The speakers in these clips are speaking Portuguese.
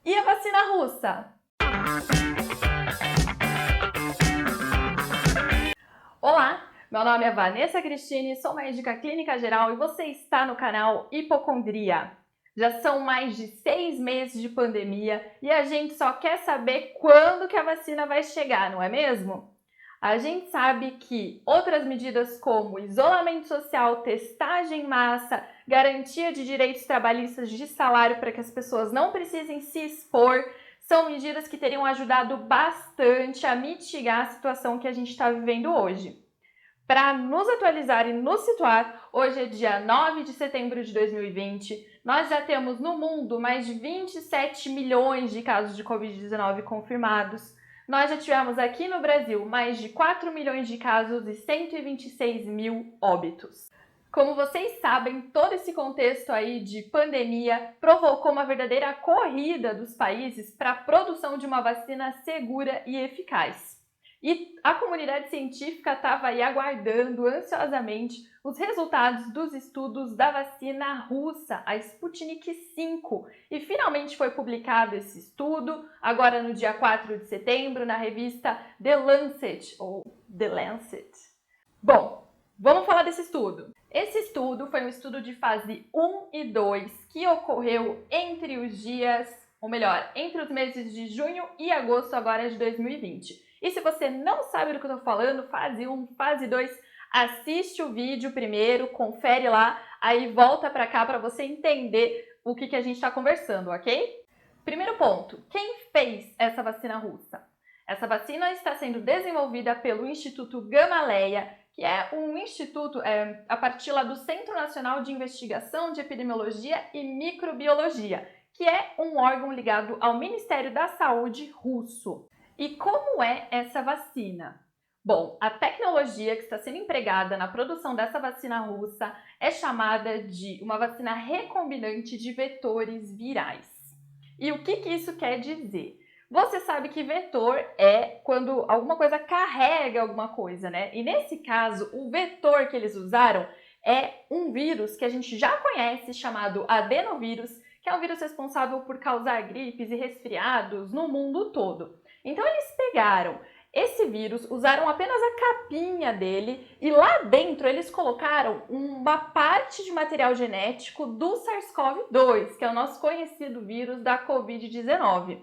E a vacina russa? Olá, meu nome é Vanessa Cristine, sou médica clínica geral e você está no canal Hipocondria. Já são mais de 6 meses de pandemia e a gente só quer saber quando que a vacina vai chegar, não é mesmo? A gente sabe que outras medidas como isolamento social, testagem em massa, garantia de direitos trabalhistas de salário para que as pessoas não precisem se expor, são medidas que teriam ajudado bastante a mitigar a situação que a gente está vivendo hoje. Para nos atualizar e nos situar, hoje é dia 9 de setembro de 2020, nós já temos no mundo mais de 27 milhões de casos de Covid-19 confirmados. Nós já tivemos aqui no Brasil mais de 4 milhões de casos e 126 mil óbitos. Como vocês sabem, todo esse contexto aí de pandemia provocou uma verdadeira corrida dos países para a produção de uma vacina segura e eficaz. E a comunidade científica estava aí aguardando ansiosamente os resultados dos estudos da vacina russa, a Sputnik V. E finalmente foi publicado esse estudo, agora no dia 4 de setembro, na revista The Lancet, ou The Lancet. Bom, vamos falar desse estudo. Esse estudo foi um estudo de fase 1 e 2 que ocorreu entre os dias, ou melhor, entre os meses de junho e agosto agora de 2020. E se você não sabe do que eu estou falando, fase 1, fase 2, assiste o vídeo primeiro, confere lá, aí volta para cá para você entender o que a gente está conversando, ok? Primeiro ponto, quem fez essa vacina russa? Essa vacina está sendo desenvolvida pelo Instituto Gamaleya, que é um instituto a partir lá do Centro Nacional de Investigação de Epidemiologia e Microbiologia, que é um órgão ligado ao Ministério da Saúde russo. E como é essa vacina? Bom, a tecnologia que está sendo empregada na produção dessa vacina russa é chamada de uma vacina recombinante de vetores virais. E o que isso quer dizer? Você sabe que vetor é quando alguma coisa carrega alguma coisa, né? E nesse caso, o vetor que eles usaram é um vírus que a gente já conhece, chamado adenovírus, que é um vírus responsável por causar gripes e resfriados no mundo todo. Então eles pegaram esse vírus, usaram apenas a capinha dele e lá dentro eles colocaram uma parte de material genético do SARS-CoV-2, que é o nosso conhecido vírus da Covid-19.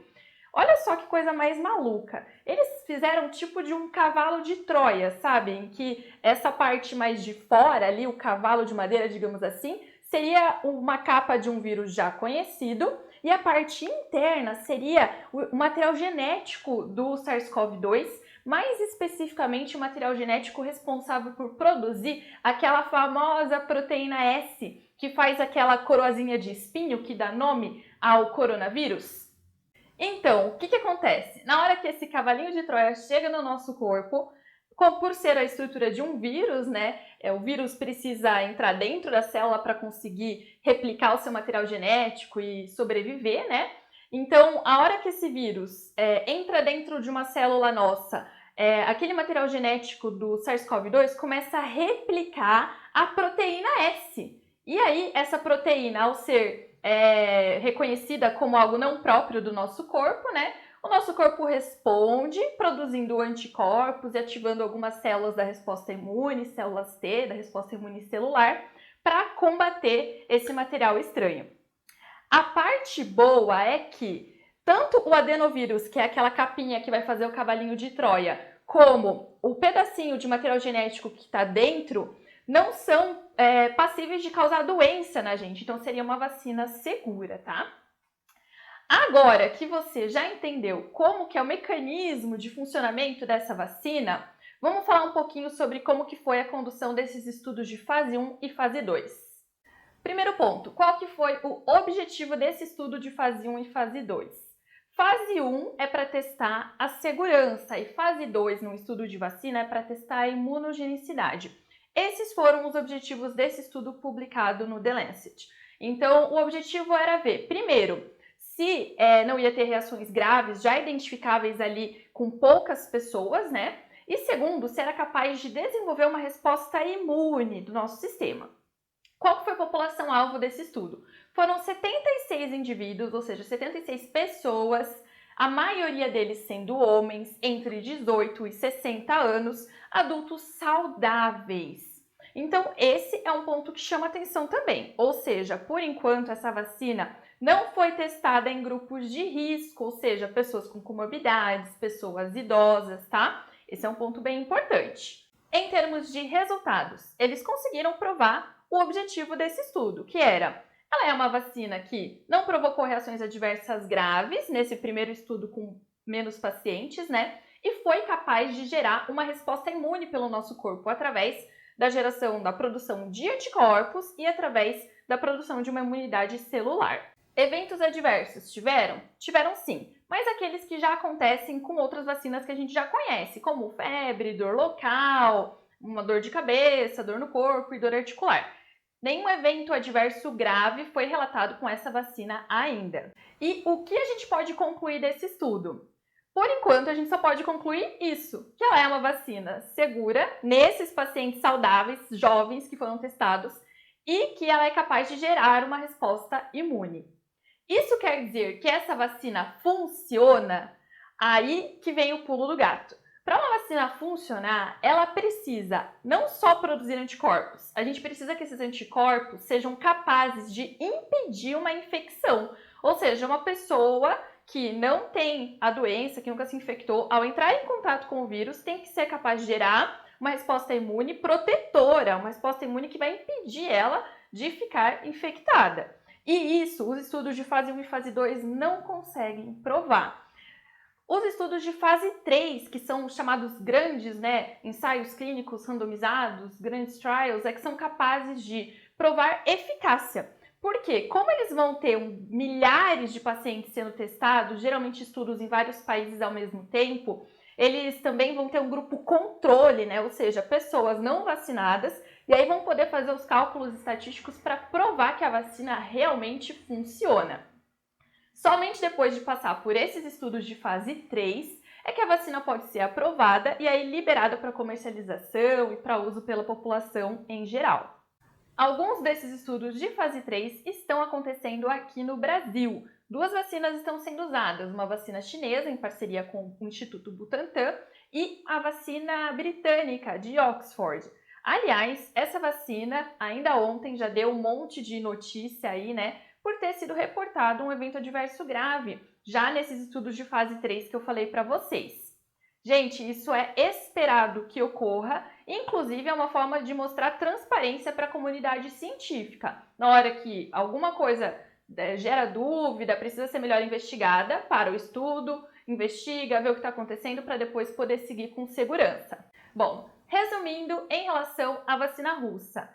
Olha só que coisa mais maluca. Eles fizeram tipo de um cavalo de Troia, sabe? Em que essa parte mais de fora ali, o cavalo de madeira, digamos assim, seria uma capa de um vírus já conhecido e a parte interna seria o material genético do SARS-CoV-2, mais especificamente o material genético responsável por produzir aquela famosa proteína S, que faz aquela coroazinha de espinho que dá nome ao coronavírus. Então, o que acontece? Na hora que esse cavalinho de Troia chega no nosso corpo, por ser a estrutura de um vírus, né? O vírus precisa entrar dentro da célula para conseguir replicar o seu material genético e sobreviver, né? Então, a hora que esse vírus entra dentro de uma célula nossa, aquele material genético do SARS-CoV-2 começa a replicar a proteína S. E aí, essa proteína, ao ser reconhecida como algo não próprio do nosso corpo, né? O nosso corpo responde produzindo anticorpos e ativando algumas células da resposta imune, células T, da resposta imune celular, para combater esse material estranho. A parte boa é que tanto o adenovírus, que é aquela capinha que vai fazer o cavalinho de Troia, como o pedacinho de material genético que está dentro, não são passíveis de causar doença na gente. Então, seria uma vacina segura, tá? Agora que você já entendeu como que é o mecanismo de funcionamento dessa vacina, vamos falar um pouquinho sobre como que foi a condução desses estudos de fase 1 e fase 2. Primeiro ponto, qual que foi o objetivo desse estudo de fase 1 e fase 2? Fase 1 é para testar a segurança e fase 2 no estudo de vacina é para testar a imunogenicidade. Esses foram os objetivos desse estudo publicado no The Lancet. Então, o objetivo era ver, primeiro, se não ia ter reações graves já identificáveis ali com poucas pessoas, né? E segundo, se era capaz de desenvolver uma resposta imune do nosso sistema. Qual foi a população-alvo desse estudo? foram 76 indivíduos, ou seja, 76 pessoas, a maioria deles sendo homens entre 18 e 60 anos, adultos saudáveis. Então, esse é um ponto que chama atenção também. Ou seja, por enquanto, essa vacina não foi testada em grupos de risco, ou seja, pessoas com comorbidades, pessoas idosas, tá? Esse é um ponto bem importante. Em termos de resultados, eles conseguiram provar o objetivo desse estudo, que era: ela é uma vacina que não provocou reações adversas graves nesse primeiro estudo com menos pacientes, né? E foi capaz de gerar uma resposta imune pelo nosso corpo através da geração da produção de anticorpos e através da produção de uma imunidade celular. Eventos adversos tiveram? Tiveram sim, mas aqueles que já acontecem com outras vacinas que a gente já conhece, como febre, dor local, uma dor de cabeça, dor no corpo e dor articular. Nenhum evento adverso grave foi relatado com essa vacina ainda. E o que a gente pode concluir desse estudo? Por enquanto, a gente só pode concluir isso, que ela é uma vacina segura nesses pacientes saudáveis, jovens que foram testados, e que ela é capaz de gerar uma resposta imune. Isso quer dizer que essa vacina funciona? Aí que vem o pulo do gato. Para uma vacina funcionar, ela precisa não só produzir anticorpos, a gente precisa que esses anticorpos sejam capazes de impedir uma infecção. Ou seja, uma pessoa que não tem a doença, que nunca se infectou, ao entrar em contato com o vírus, tem que ser capaz de gerar uma resposta imune protetora, uma resposta imune que vai impedir ela de ficar infectada. E isso os estudos de fase 1 e fase 2 não conseguem provar. Os estudos de fase 3, que são chamados grandes, né, ensaios clínicos randomizados, grandes trials, é que são capazes de provar eficácia. Por quê? Como eles vão ter milhares de pacientes sendo testados, geralmente estudos em vários países ao mesmo tempo, eles também vão ter um grupo controle, né? Ou seja, pessoas não vacinadas, e aí vão poder fazer os cálculos estatísticos para provar que a vacina realmente funciona. Somente depois de passar por esses estudos de fase 3 é que a vacina pode ser aprovada e aí liberada para comercialização e para uso pela população em geral. Alguns desses estudos de fase 3 estão acontecendo aqui no Brasil. Duas vacinas estão sendo usadas, uma vacina chinesa em parceria com o Instituto Butantan e a vacina britânica de Oxford. Aliás, essa vacina ainda ontem já deu um monte de notícia aí, né, por ter sido reportado um evento adverso grave, já nesses estudos de fase 3 que eu falei para vocês. Gente, isso é esperado que ocorra, inclusive é uma forma de mostrar transparência para a comunidade científica. Na hora que alguma coisa gera dúvida, precisa ser melhor investigada, para o estudo, investiga, vê o que está acontecendo para depois poder seguir com segurança. Bom, resumindo, em relação à vacina russa,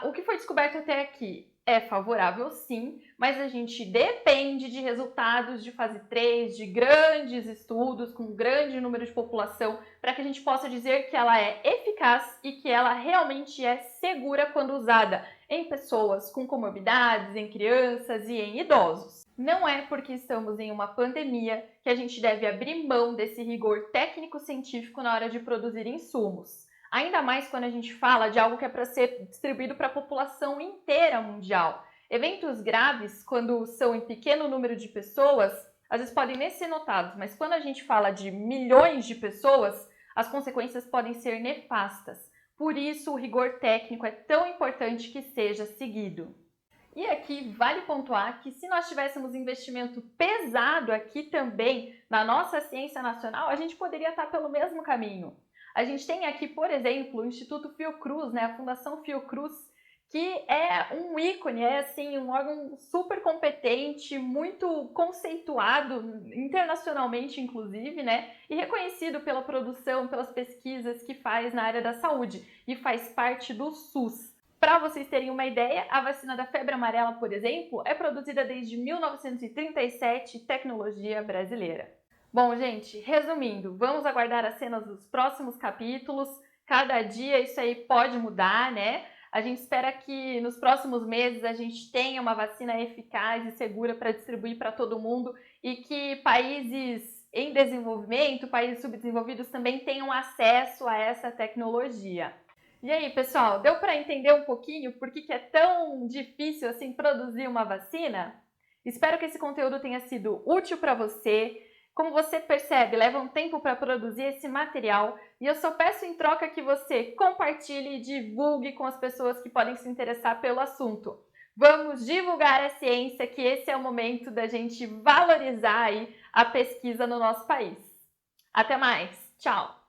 o que foi descoberto até aqui é favorável sim, mas a gente depende de resultados de fase 3, de grandes estudos com grande número de população, para que a gente possa dizer que ela é eficaz e que ela realmente é segura quando usada em pessoas com comorbidades, em crianças e em idosos. Não é porque estamos em uma pandemia que a gente deve abrir mão desse rigor técnico-científico na hora de produzir insumos. Ainda mais quando a gente fala de algo que é para ser distribuído para a população inteira mundial. Eventos graves, quando são em pequeno número de pessoas, às vezes podem nem ser notados, mas quando a gente fala de milhões de pessoas, as consequências podem ser nefastas. Por isso, o rigor técnico é tão importante que seja seguido. E aqui vale pontuar que se nós tivéssemos investimento pesado aqui também na nossa ciência nacional, a gente poderia estar pelo mesmo caminho. A gente tem aqui, por exemplo, o Instituto Fiocruz, né, a Fundação Fiocruz, que é um ícone, é assim, um órgão super competente, muito conceituado internacionalmente, inclusive, né, e reconhecido pela produção, pelas pesquisas que faz na área da saúde e faz parte do SUS. Para vocês terem uma ideia, a vacina da febre amarela, por exemplo, é produzida desde 1937, tecnologia brasileira. Bom, gente, resumindo, vamos aguardar as cenas dos próximos capítulos. Cada dia isso aí pode mudar, né? A gente espera que nos próximos meses a gente tenha uma vacina eficaz e segura para distribuir para todo mundo e que países em desenvolvimento, países subdesenvolvidos também tenham acesso a essa tecnologia. E aí, pessoal, deu para entender um pouquinho por que é tão difícil assim produzir uma vacina? Espero que esse conteúdo tenha sido útil para você. Como você percebe, leva um tempo para produzir esse material e eu só peço em troca que você compartilhe e divulgue com as pessoas que podem se interessar pelo assunto. Vamos divulgar a ciência, que esse é o momento da gente valorizar aí a pesquisa no nosso país. Até mais, tchau!